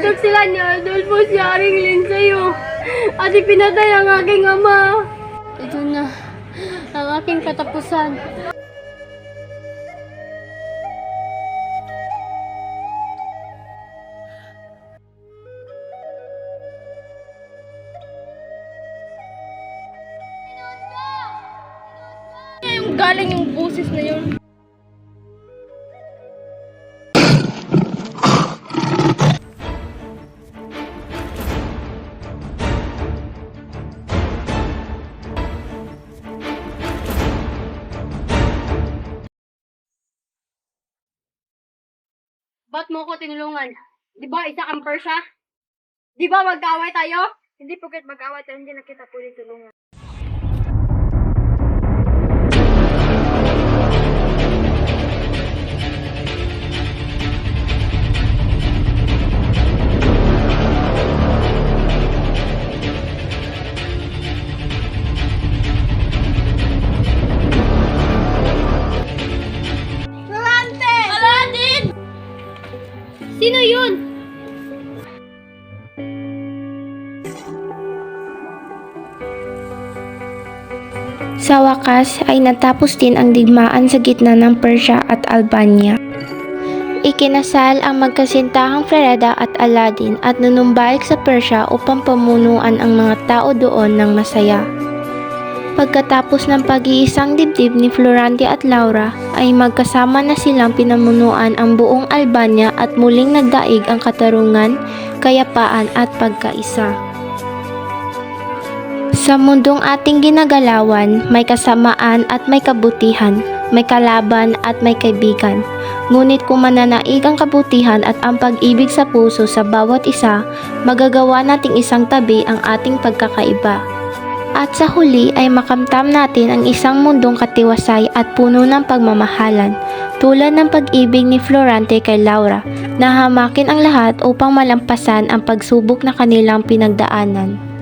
Sinuntok sila ni Adolfo si Haring Lin sa'yo. At ipinatay ang aking ama. Ito na ang aking katapusan. Yung galing yung busis na yun. Ba't mo ko tinulungan? Di ba isa kang Persia? Di ba magkaaway tayo? Hindi porket mag-away tayo, hindi na kita pwede tulungan. Sino yun? Sa wakas ay natapos din ang digmaan sa gitna ng Persia at Albania. Ikinasal ang magkasintahang Florida at Aladdin at nunumbalik sa Persia upang pamunuan ang mga tao doon ng masaya. Pagkatapos ng pag-iisang dibdib ni Florante at Laura ay magkasama na silang pinamunuan ang buong Albania at muling nagdaig ang katarungan, kayapaan at pagkaisa. Sa mundong ating ginagalawan, may kasamaan at may kabutihan, may kalaban at may kaibigan. Ngunit kung mananaig ang kabutihan at ang pag-ibig sa puso sa bawat isa, magagawa nating isang tabi ang ating pagkakaiba. At sa huli ay makamtam natin ang isang mundong katiwasay at puno ng pagmamahalan, tulad ng pag-ibig ni Florante kay Laura, na hamakin ang lahat upang malampasan ang pagsubok na kanilang pinagdaanan.